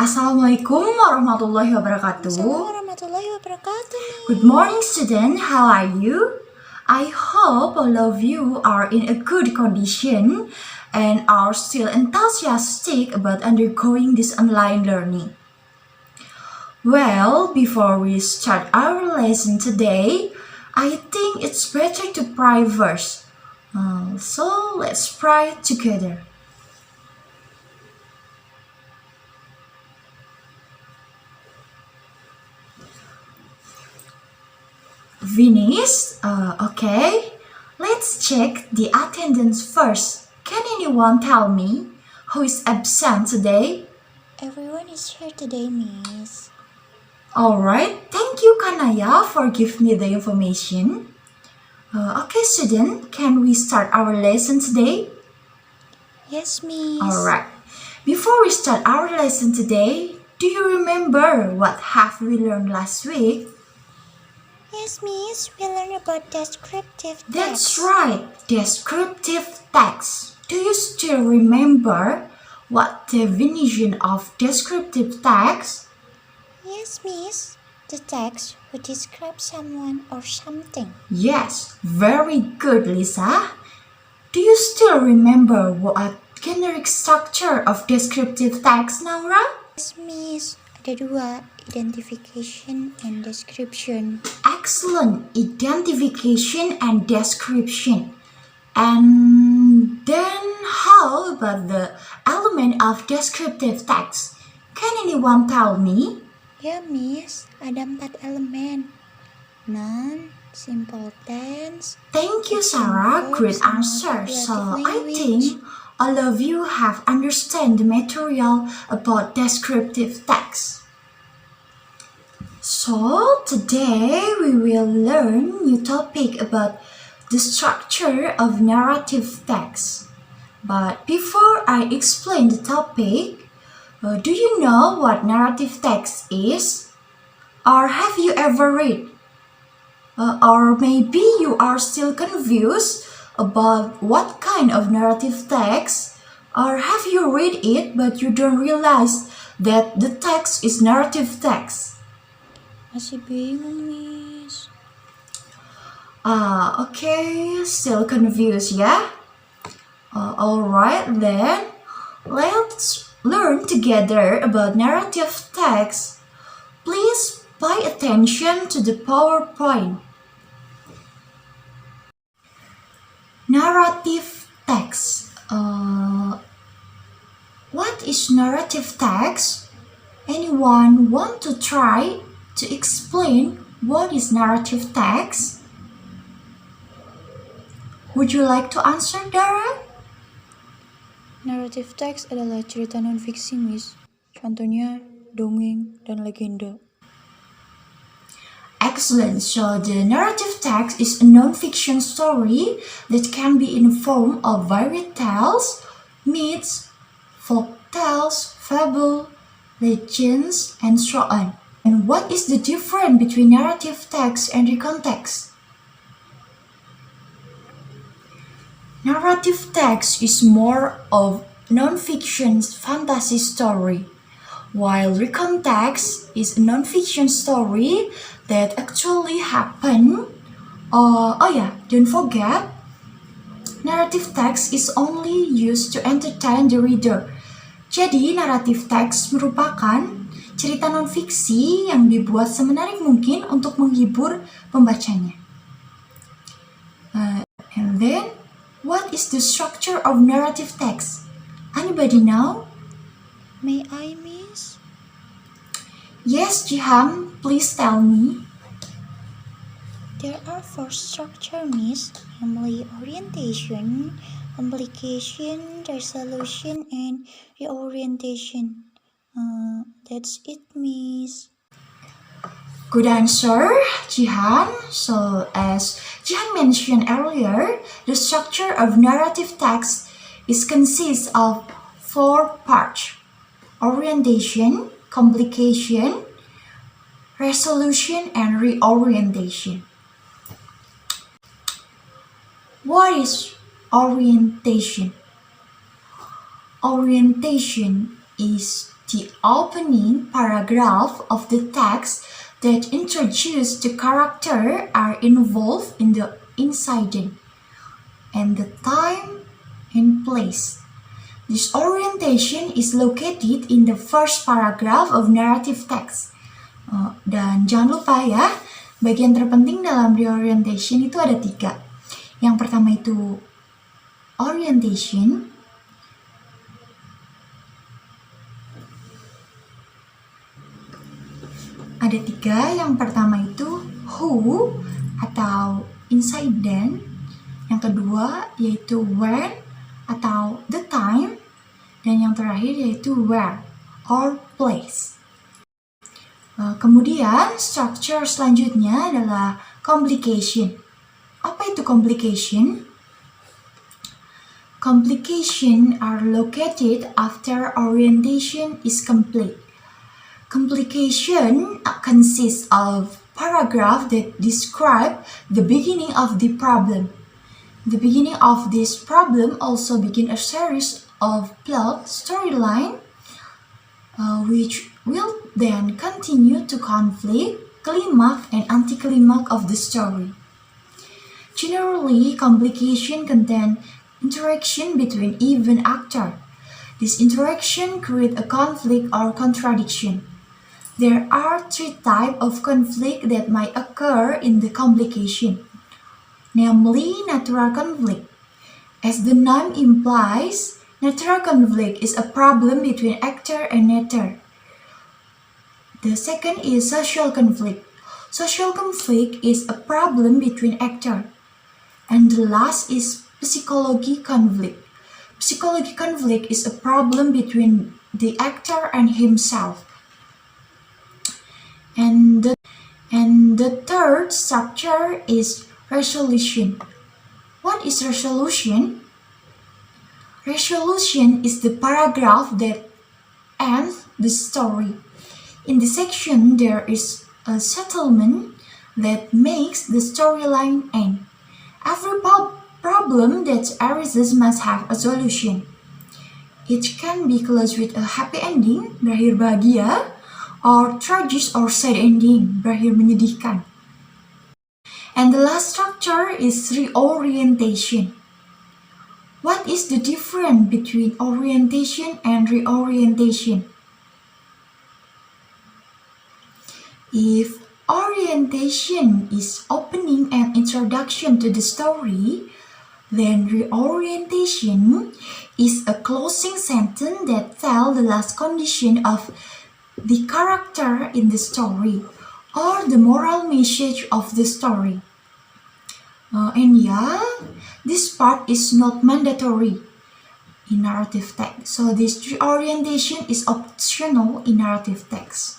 Assalamualaikum warahmatullahi wabarakatuh. Assalamualaikum warahmatullahi wabarakatuh. Good morning, student. How are you? I hope all of you are in a good condition and are still enthusiastic about undergoing this online learning. Well, before we start our lesson today, I think it's better to pray first. So let's pray together. Finished? Okay. Let's check the attendance first. Can anyone tell me who is absent today? Everyone is here today, Miss. Alright, thank you Kanaya for giving me the information. Okay student, can we start our lesson today? Yes, Miss. Alright, before we start our lesson today, do you remember what have we learned last week? Yes, Miss. We learned about descriptive text. That's right, descriptive text. Do you still remember what definition of descriptive text? Yes, Miss. The text would describe someone or something. Yes, very good, Lisa. Do you still remember what generic structure of descriptive text, Naura? Yes, Miss. Ada dua, identification and description. Excellent, identification and description. And then how about the element of descriptive text? Can anyone tell me? Ya, Miss. Ada 4 elemen. Noun, simple tense. Thank you, Sarah. Great answer. So I think all of you have understand the material about descriptive text. So today we will learn new topic about the structure of narrative text. But before I explain the topic, do you know what narrative text is? Or have you ever read? Or maybe you are still confused about what kind of narrative text, or have you read it but you don't realize that the text is narrative text? Masih bingung, Miss. Okay, still confused, yeah? Alright then, let's learn together about narrative text. Please pay attention to the PowerPoint. Narrative text. What is narrative text? Anyone want to try to explain what is narrative text? Would you like to answer, Dara? Narrative text adalah cerita non-fiksi, Miss. Contohnya, dongeng dan legenda. Excellent. So the narrative text is a non-fiction story that can be in the form of fairy tales, myths, folk tales, fable, legends, and so on. And what is the difference between narrative text and recon text? Narrative text is more of non-fiction fantasy story, while recon text is a non-fiction story that actually happened. Don't forget, narrative text is only used to entertain the reader. Jadi, narrative text merupakan cerita non-fiksi yang dibuat semenarik mungkin untuk menghibur pembacanya. And then, what is the structure of narrative text? Anybody know? May I, Miss? Yes, Jihan, please tell me. There are 4 structure, Miss, namely orientation, complication, resolution, and reorientation. That's it, Miss. Good answer, Jihan. So, as Jihan mentioned earlier, the structure of narrative text consists of 4 parts: orientation, complication, resolution, and reorientation. What is orientation? Orientation is the opening paragraph of the text that introduce the character are involved in the incident, and the time and place. This orientation is located in the first paragraph of narrative text. Dan jangan lupa ya, bagian terpenting dalam reorientation itu ada 3. Yang pertama itu orientation, ada 3. Yang pertama itu who atau incident, yang kedua yaitu when atau the time, dan yang terakhir yaitu where or place. Kemudian structure selanjutnya adalah complication. Apa itu complication? Complication are located after orientation is complete. Complication consists of paragraph that describe the beginning of the problem. The beginning of this problem also begin a series of plot storyline, which will then continue to conflict, climax, and anticlimax of the story. Generally, complication contain interaction between event actor. This interaction create a conflict or contradiction. There are 3 types of conflict that might occur in the complication, namely natural conflict. As the name implies, natural conflict is a problem between actor and narrator. The second is social conflict. Social conflict is a problem between actor. And the last is psychology conflict. Psychology conflict is a problem between the actor and himself. And the third structure is resolution. What is resolution? Resolution is the paragraph that ends the story. In this section, there is a settlement that makes the storyline end. Every problem that arises must have a solution. It can be closed with a happy ending, berakhir bahagia, or tragic or sad ending, berakhir menyedihkan. And the last structure is reorientation. What is the difference between orientation and reorientation? If orientation is opening and introduction to the story, then reorientation is a closing sentence that tells the last condition of the character in the story or the moral message of the story. This part is not mandatory in narrative text. So this reorientation is optional in narrative text.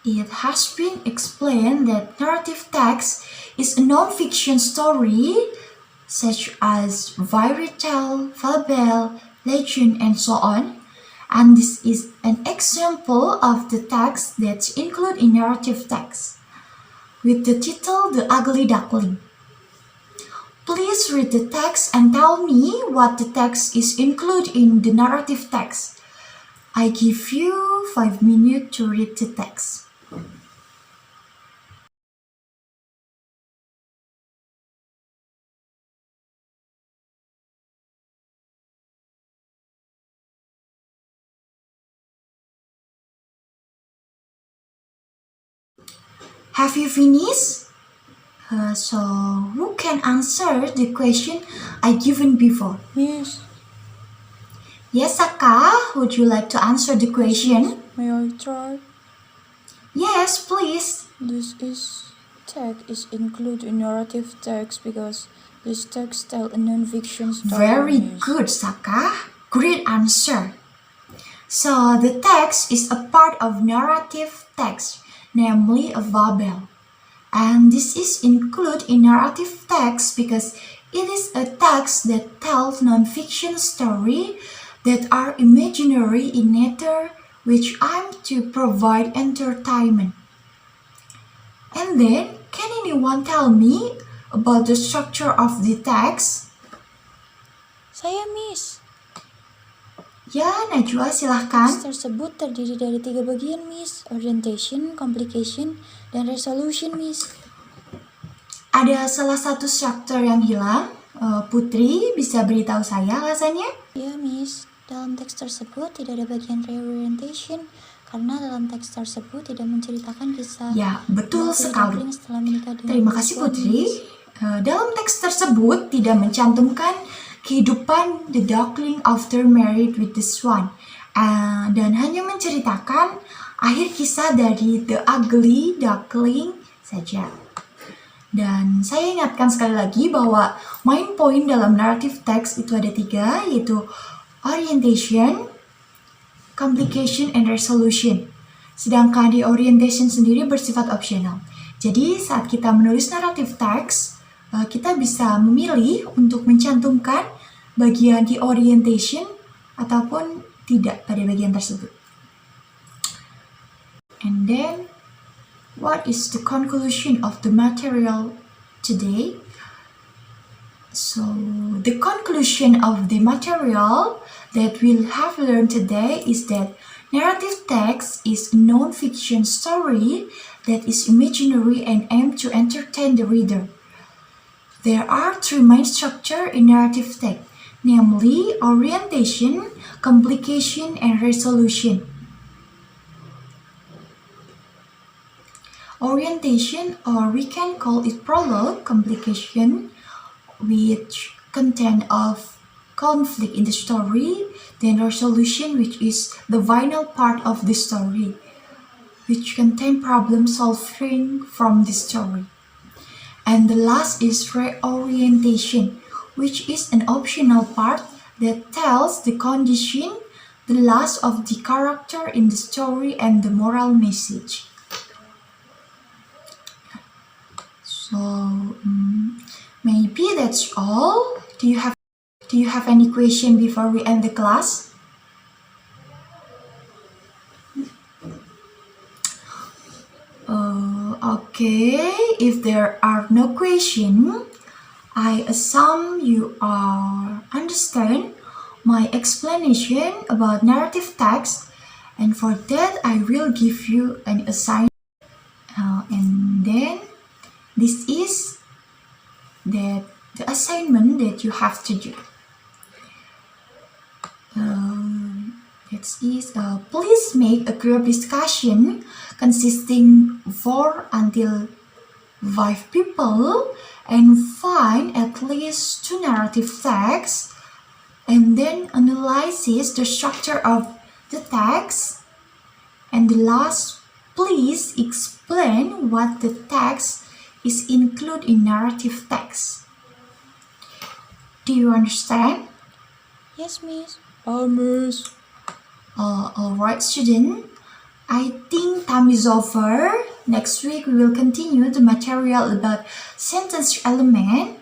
It has been explained that narrative text is a non-fiction story such as fairy tale, fable, legend, and so on. And this is an example of the text that's included in narrative text with the title The Ugly Duckling. Please read the text and tell me what the text is included in the narrative text. I give you 5 minutes to read the text. Have you finished? So, who can answer the question I given before? Miss, Yes, Saka, would you like to answer the question? may I try? Yes, please. This text is included in narrative text because this text tells a non-fiction story. Very Miss. good, Saka. Great answer. So, the text is a part of narrative text, namely a fable. And this is included in narrative text because it is a text that tells non-fiction story that are imaginary in nature, which aim to provide entertainment. And then, can anyone tell me about the structure of the text? Saya, Miss. Ya, Najwa silahkan. Teks tersebut terdiri dari 3 bagian, Miss. Orientation, complication, dan resolution, Miss. Ada salah satu struktur yang hilang. Putri bisa beritahu saya alasannya? Ya, Miss. Dalam teks tersebut tidak ada bagian reorientation karena dalam teks tersebut tidak menceritakan kisah Ya, betul Putri sekali. Duckling setelah menikah dengan Terima kasih suami, Putri. Miss. Dalam teks tersebut tidak mencantumkan kehidupan the duckling after married with the swan, dan hanya menceritakan akhir kisah dari the ugly duckling saja. Dan saya ingatkan sekali lagi bahwa main point dalam narrative text itu ada 3, yaitu orientation, complication, and resolution. Sedangkan di orientation sendiri bersifat optional. Jadi saat kita menulis narrative text, kita bisa memilih untuk mencantumkan bagian di orientation ataupun tidak pada bagian tersebut. And then, what is the conclusion of the material today? So, the conclusion of the material that we'll have learned today is that narrative text is a non-fiction story that is imaginary and aimed to entertain the reader. There are 3 main structures in narrative text, namely orientation, complication, and resolution. Orientation, or we can call it prologue, complication, which content of conflict in the story, then resolution, which is the final part of the story, which contain problem solving from the story. And the last is reorientation, which is an optional part that tells the condition, the last of the character in the story, and the moral message. So maybe that's all. Do you have any question before we end the class? Okay, if there are no questions, I assume you understand my explanation about narrative text, and for that I will give you an assignment, and then this is the assignment that you have to do. Please make a group discussion consisting 4 until 5 people and find at least 2 narrative texts, and then analyze the structure of the text, and the last, please explain what the text is included in narrative text. Do you understand? Yes, Miss. Miss. Alright, student. I think time is over. Next week we will continue the material about sentence element.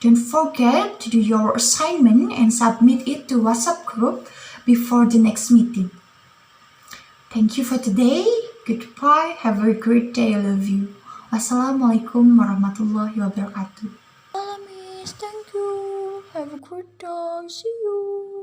Don't forget to do your assignment and submit it to WhatsApp group before the next meeting. Thank you for today. Goodbye. Have a great day. I love you. Wassalamualaikum warahmatullahi wabarakatuh. Hello, Miss. Thank you. Have a great day. See you.